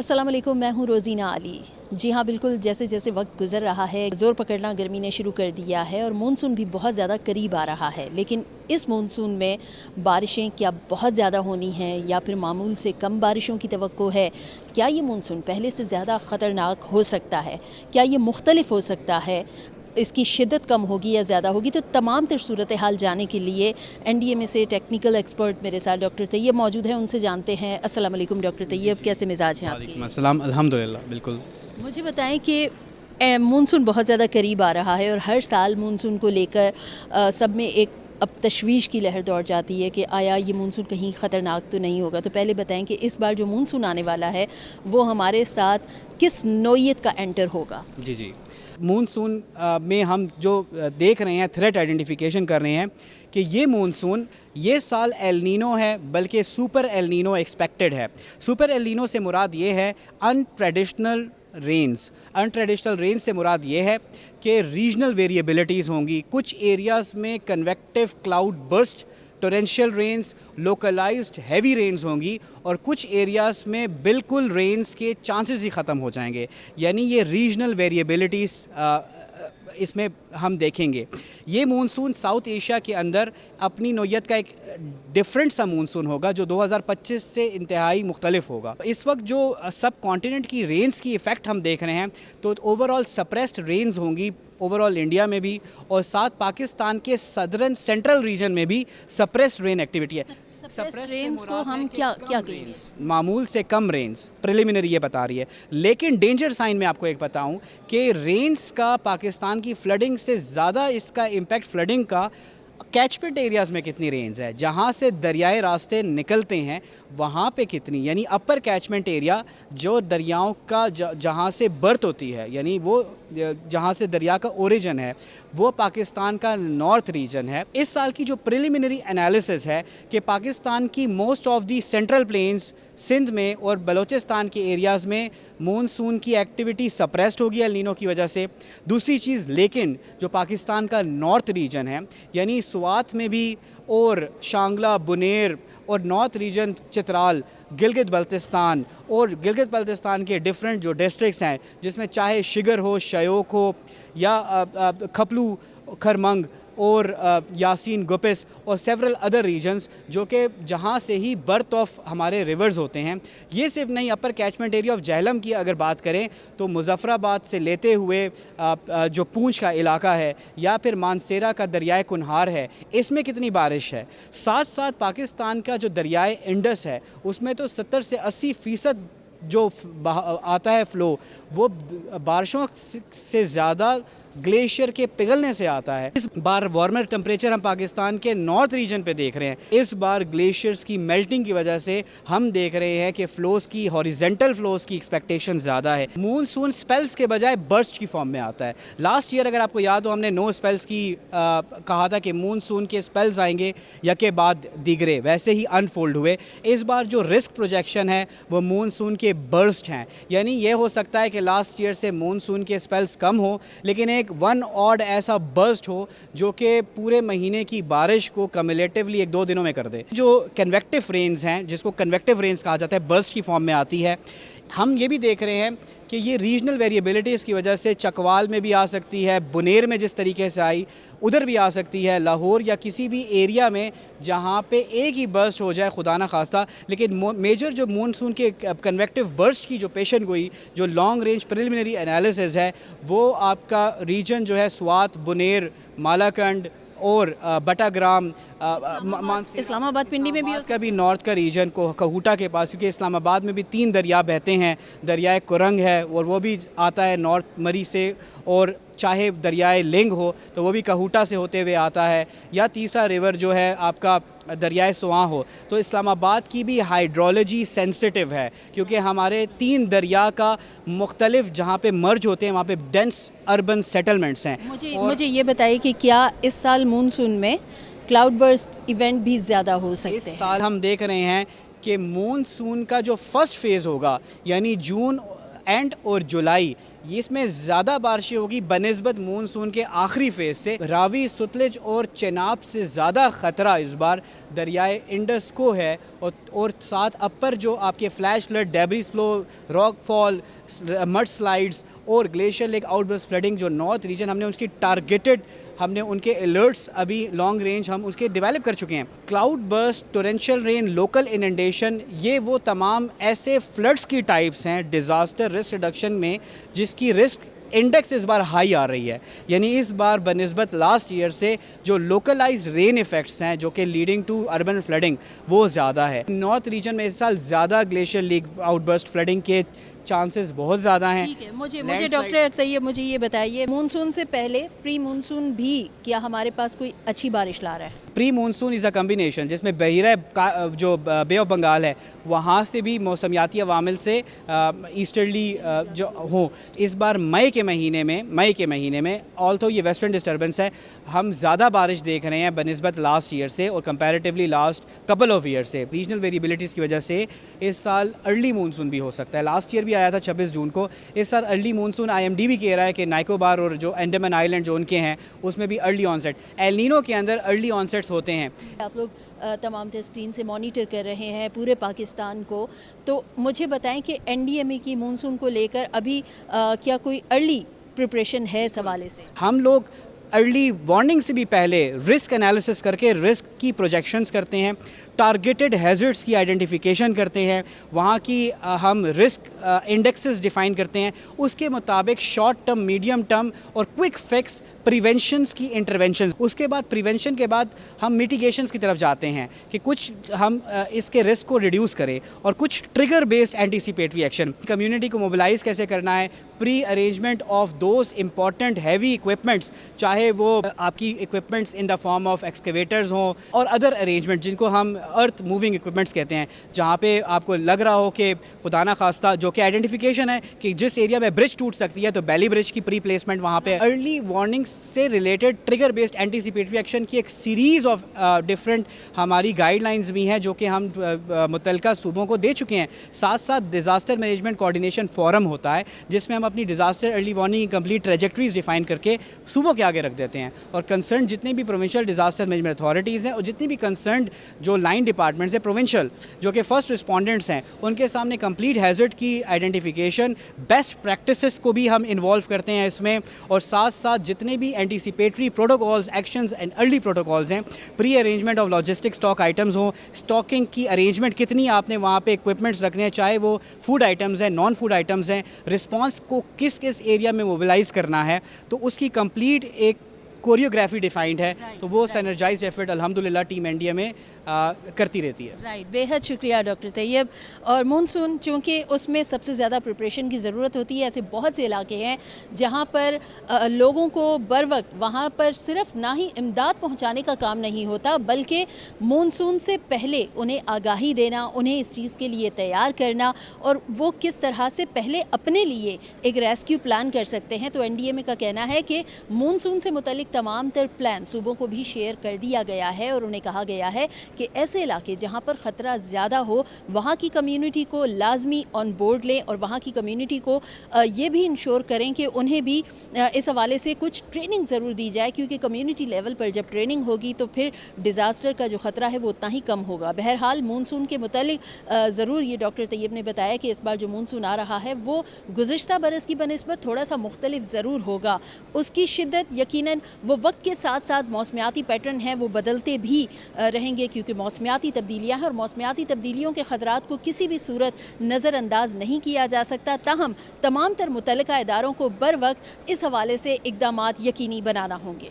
अस्सलाम वालेकुम, मैं हूँ रोज़ीना अली। जी हाँ, बिल्कुल जैसे जैसे वक्त गुज़र रहा है, ज़ोर पकड़ना गर्मी ने शुरू कर दिया है और मानसून भी बहुत ज़्यादा करीब आ रहा है। लेकिन इस मानसून में बारिशें क्या बहुत ज़्यादा होनी हैं या फिर मामूल से कम बारिशों की तवक्को है? क्या ये मानसून पहले से ज़्यादा ख़तरनाक हो सकता है? क्या ये मुख्तलिफ हो सकता है? इसकी शिद्दत कम होगी या ज़्यादा होगी? तो तमाम तर सूरत हाल जानने के लिए एनडीएमए से टेक्निकल एक्सपर्ट मेरे साथ डॉक्टर तैयब मौजूद हैं, उनसे जानते हैं। अस्सलाम वालेकुम डॉक्टर तैयब, कैसे मिजाज हैं आपके? वालेकुम अस्सलाम, अल्हम्दुलिल्लाह बिल्कुल। मुझे बताएं कि मानसून बहुत ज़्यादा करीब आ रहा है और हर साल मानसून को लेकर सब में एक अब तशवीश की लहर दौड़ जाती है कि आया ये मानसून कहीं ख़तरनाक तो नहीं होगा। तो पहले बताएं कि इस बार जो मानसून आने वाला है वो हमारे साथ किस नौइयत का एंटर होगा? जी जी। मानसून में हम जो देख रहे हैं, थ्रेट आइडेंटिफिकेशन कर रहे हैं कि ये मानसून ये साल एल नीनो है, बल्कि सुपर एल नीनो एक्सपेक्टेड है। सुपर एल नीनो से मुराद ये है अनट्रेडिशनल रेन्स। अनट्रेडिशनल रेन्स से मुराद ये है कि रीजनल वेरिएबिलिटीज़ होंगी। कुछ एरियाज़ में convective cloud burst, torrential rains, localised heavy rains होंगी और कुछ एरियाज़ में बिल्कुल रेन्स के चांसेस ही ख़त्म हो जाएंगे। यानी ये रीजनल वेरिएबिलिटीज़ इसमें हम देखेंगे। ये मानसून साउथ एशिया के अंदर अपनी नौइयत का एक डिफरेंट सा मानसून होगा जो 2025 से इंतहाई मुख्तलिफ होगा। इस वक्त जो सब कॉन्टिनेंट की रेन्स की इफ़ेक्ट हम देख रहे हैं तो ओवरऑल सप्रेस्ड रेन्स होंगी ओवरऑल इंडिया में भी, और साथ पाकिस्तान के सदर्न सेंट्रल रीजन में भी सप्रेस्ड रेन एक्टिविटी है। सप्रेस्ड रेन्स को हम क्या कहेंगे? मामूल से कम रेन्स, प्रिलिमिनरी ये बता रही है। लेकिन डेंजर साइन में आपको एक बताऊं कि रेन्स का पाकिस्तान की फ्लडिंग से ज़्यादा इसका इम्पैक्ट फ्लडिंग का कैचमेंट एरियाज़ में कितनी रेंज है, जहाँ से दरियाई रास्ते निकलते हैं वहाँ पे कितनी, यानी अपर कैचमेंट एरिया जो दरियाओं का जहाँ से बर्थ होती है, यानी वो जहाँ से दरिया का ओरिजिन है वो पाकिस्तान का नॉर्थ रीजन है। इस साल की जो प्रिलिमिनरी एनालिसिस है कि पाकिस्तान की most of the central plains, Sindh में और बलूचिस्तान के एरियाज़ में मानसून की एक्टिविटी सप्रेस्ड होगी एल नीनो की वजह से। दूसरी चीज़, लेकिन जो पाकिस्तान का नॉर्थ रीजन है यानी स्वात में भी और शांगला, बुनेर और नॉर्थ रीजन चित्राल, गिलगित बल्तिस्तान और गिलगित बल्तिस्तान के डिफरेंट जो डिस्ट्रिक्ट्स हैं जिसमें चाहे शिगर हो, शयोक हो या खपलू, खरमंग और यासीन, गुपिस और सेवरल अदर रीजन्स जो कि जहाँ से ही बर्थ ऑफ हमारे रिवर्स होते हैं। ये सिर्फ नहीं, अपर कैचमेंट एरिया ऑफ जहलम की अगर बात करें तो मुजफ्फराबाद से लेते हुए जो पूंछ का इलाका है या फिर मानसेरा का दरियाए कुनहार है, इसमें कितनी बारिश है। साथ साथ पाकिस्तान का जो दरियाए इंडस है उसमें तो 70 से 80% जो आता है फ़्लो वो बारिशों से ज़्यादा ग्लेशियर के पिघलने से आता है। इस बार वार्मर टेम्परेचर हम पाकिस्तान के नॉर्थ रीजन पे देख रहे हैं। इस बार ग्लेशियर्स की मेल्टिंग की वजह से हम देख रहे हैं कि फ़्लोज़ की, हॉरिजेंटल फ़्लोज़ की एक्सपेक्टेशन ज़्यादा है। मानसून स्पेल्स के बजाय बर्स्ट की फॉर्म में आता है। लास्ट ईयर अगर आपको याद हो हमने नो स्पेल्स की कहा था कि मानसून के स्पेल्स आएंगे या के बाद दिगरे, वैसे ही अनफोल्ड हुए। इस बार जो रिस्क प्रोजेक्शन है वो मानसून के बर्स्ट हैं, यानी ये हो सकता है कि लास्ट ईयर से मानसून के स्पेल्स कम हो लेकिन एक वन ऑड ऐसा बर्स्ट हो जो कि पूरे महीने की बारिश को कम्युलेटिवली 1-2 दिनों में कर दे। जो कन्वेक्टिव रेन्स हैं, जिसको कन्वेक्टिव रेन्स कहा जाता है, बर्स्ट की फॉर्म में आती है। हम ये भी देख रहे हैं कि ये रीजनल वेरिएबिलिटीज़ की वजह से चकवाल में भी आ सकती है, बुनेर में जिस तरीके से आई उधर भी आ सकती है, लाहौर या किसी भी एरिया में जहाँ पे एक ही बर्स्ट हो जाए खुदा ना खास्ता। लेकिन मेजर जो मानसून के कन्वेक्टिव बर्स्ट की जो पेशन गोई, जो लॉन्ग रेंज प्रिलिमिनरी एनालिसिस है, वो आपका रीजन जो है स्वात, बुनेर, मालाकंड और बटाग्राम, इस्लामाबाद पिंडी में भी का भी नॉर्थ का रीजन को कहूटा के पास, क्योंकि इस्लामाबाद में भी 3 दरिया बहते हैं। दरियाए कुरंग है और वो भी आता है नॉर्थ मरी से, और चाहे दरियाए लिंग हो तो वो भी कहूटा से होते हुए आता है, या तीसरा रिवर जो है आपका दरियाए सुआ हो। तो इस्लामाबाद की भी हाइड्रोलॉजी सेंसिटिव है क्योंकि हमारे 3 दरिया का मुख्तलिफ जहाँ पे मर्ज होते हैं वहाँ पे डेंस अर्बन सेटलमेंट्स हैं। मुझे ये बताइए कि क्या इस साल मानसून में क्लाउड बर्स्ट इवेंट भी ज़्यादा हो सकते हैं? इस साल हम देख रहे हैं कि मानसून का जो फर्स्ट फेज़ होगा यानी जून एंड और जुलाई, ये इसमें ज़्यादा बारिशें होगी बनिस्बत मानसून के आखिरी फेज़ से। रावी, सतलुज और चेनाब से ज़्यादा ख़तरा इस बार दरियाए इंडस को है, और साथ अपर जो आपके flash flood, debris flow, rock fall, mud slides और ग्लेशियर लेक आउटबर्स्ट फ्लडिंग जो नॉर्थ रीजन, हमने उसकी टारगेटेड, हमने उनके अलर्ट्स अभी लॉन्ग रेंज हम उसके डेवलप कर चुके हैं। Cloud burst, torrential rain, local inundation, ये वो तमाम ऐसे फ्लड्स की टाइप्स हैं डिज़ास्टर रिस्क रिडक्शन में जिसकी रिस्क इंडेक्स इस बार हाई आ रही है। यानी इस बार बनिस्बत लास्ट ईयर से जो लोकलाइज रेन इफ़ेक्ट्स हैं जो कि लीडिंग टू अर्बन फ्लडिंग वो ज़्यादा है। नॉर्थ रीजन में इस साल ज़्यादा ग्लेशियर लीक आउटबर्स्ट फ्लडिंग के चांसेस बहुत ज़्यादा हैं। ठीक है, मुझे डॉक्टर तैयब मुझे ये बताइए, मानसून से पहले प्री मानसून भी क्या हमारे पास कोई अच्छी बारिश ला रहा है? Pre monsoon is a combination जिसमें बहिरा जो बे ऑफ बंगाल है वहाँ से भी मौसमियाती अवामिल से ईस्टर्ली जो हो, इस बार मई के महीने में ऑल्थो ये वेस्टर्न डिस्टर्बेंस है, हम ज़्यादा बारिश देख रहे हैं बनिस्बत लास्ट ईयर से और comparatively last couple of year से। रीजनल वेरिएबिलिटीज़ की वजह से इस साल अर्ली मानसून भी हो सकता है। लास्ट ईयर भी आया था 26 जून को, इस साल अर्ली मानसून IMD भी कह रहा है कि निकोबार और जो अंडमान आइलैंड जो उनके हैं उसमें भी अर्ली ऑनसेट, एल नीनो के अंदर अर्ली ऑनसेट्स होते हैं। आप लोग तमाम स्क्रीन से मॉनिटर कर रहे हैं पूरे पाकिस्तान को, तो मुझे बताएं कि NDMA की मानसून को लेकर अभी क्या कोई अर्ली प्रिपरेशन है इस हवाले से? हम लोग अर्ली वार्निंग से भी पहले रिस्क एनालिसिस करके रिस्क की प्रोजेक्शंस करते हैं, टारगेटेड हैज़र्ड्स की आइडेंटिफिकेशन करते हैं, वहाँ की हम रिस्क इंडेक्सेस डिफ़ाइन करते हैं, उसके मुताबिक शॉर्ट टर्म, मीडियम टर्म और क्विक फिक्स प्रिवेंशंस की इंटरवेंशन। उसके बाद प्रिवेंशन के बाद हम मिटिगेशंस की तरफ जाते हैं कि कुछ हम इसके रिस्क को रिड्यूस करें और कुछ trigger based anticipatory action. Community को मोबिलाइज़ कैसे करना है, pre arrangement of those important heavy equipments, चाहे वो आपकी equipments in the form of excavators हों और अदर अरेंजमेंट जिनको हम अर्थ मूविंग इक्विपमेंट्स कहते हैं, जहाँ पे आपको लग रहा हो कि खुदा ना खास्ता जो कि आइडेंटिफिकेशन है कि जिस एरिया में ब्रिज टूट सकती है तो बैली ब्रिज की प्री प्लेसमेंट वहाँ पे। अर्ली वार्निंग से related trigger based anticipatory action की एक सीरीज़ ऑफ डिफरेंट हमारी गाइडलाइंस भी हैं जो कि हम मुतल्लिका सूबों को दे चुके हैं। साथ साथ डिज़ास्टर मैनेजमेंट कोऑर्डिनेशन फोरम होता है जिसमें हम अपनी डिज़ास्टर अर्ली वार्निंग की कंप्लीट ट्रेजेक्ट्रीज डिफाइन करके सूबों के आगे रख देते हैं, और कंसर्न जितने भी प्रोविंशियल डिज़ास्टर मैनेजमेंट अथॉरिटीज़ हैं और जितनी भी कंसर्न जो लाइन डिपार्टमेंट्स हैं प्रोविंशियल जो कि फर्स्ट रिस्पॉन्डेंट्स हैं उनके सामने कंप्लीट हैज़र्ड की आइडेंटिफिकेशन, बेस्ट प्रैक्टिसेस को भी हम इन्वॉल्व करते हैं इसमें, और साथ साथ जितने भी anticipatory protocols, actions and early protocols हैं, pre arrangement of logistic stock items हों, स्टॉकिंग की अरेंजमेंट कितनी आपने वहाँ पे इक्विपमेंट्स रखने हैं, चाहे वो फूड आइटम्स हैं, नॉन फूड आइटम्स हैं, रिस्पांस को किस किस एरिया में मोबिलाइज़ करना है, तो उसकी कंप्लीट एक कोरियोग्राफी डिफाइंड है। तो वो सैनर्जाइज एफर्ट अल्हम्दुलिल्लाह टीम NDMA में करती रहती है। राइट, बेहद शुक्रिया डॉक्टर तैयब। और मानसून चूँकि उसमें सबसे ज़्यादा प्रिपरेशन की ज़रूरत होती है, ऐसे बहुत से इलाके हैं जहाँ पर लोगों को बर वक्त वहाँ पर सिर्फ ना ही इमदाद पहुँचाने का काम नहीं होता बल्कि मानसून से पहले उन्हें आगाही देना, उन्हें इस चीज़ के लिए तैयार करना और वो किस तरह से पहले अपने लिए एक रेस्क्यू प्लान कर सकते हैं। तो NDMA का कहना है कि मानसून से मुतल्लिक तमाम तर प्लान सूबों को भी शेयर कर दिया गया है और उन्हें कहा गया है कि ऐसे इलाके जहाँ पर ख़तरा ज़्यादा हो वहाँ की कम्युनिटी को लाजमी ऑन बोर्ड लें और वहाँ की कम्युनिटी को ये भी इंश्योर करें कि उन्हें भी इस हवाले से कुछ ट्रेनिंग ज़रूर दी जाए, क्योंकि कम्युनिटी लेवल पर जब ट्रेनिंग होगी तो फिर डिज़ास्टर का जो ख़तरा है वो उतना ही कम होगा। बहरहाल मानसून के मुतालिक ज़रूर ये डॉक्टर तैयब ने बताया कि इस बार जो मानसून आ रहा है वो गुज़िश्ता बरस की बनिस्बत थोड़ा सा मुख्तलिफ ज़रूर होगा। उसकी शिद्दत यकीनन वो वक्त के साथ साथ मौसमियाती पैटर्न हैं वो बदलते भी रहेंगे, क्योंकि मौसमियाती तब्दीलियाँ हैं और मौसमियाती तब्दीलियों के ख़तरात को किसी भी सूरत नज़रअंदाज नहीं किया जा सकता। ताहम तमाम तर मुतल्लिका इदारों को बर वक्त इस हवाले से इक़दामात यकीनी बनाना होंगे।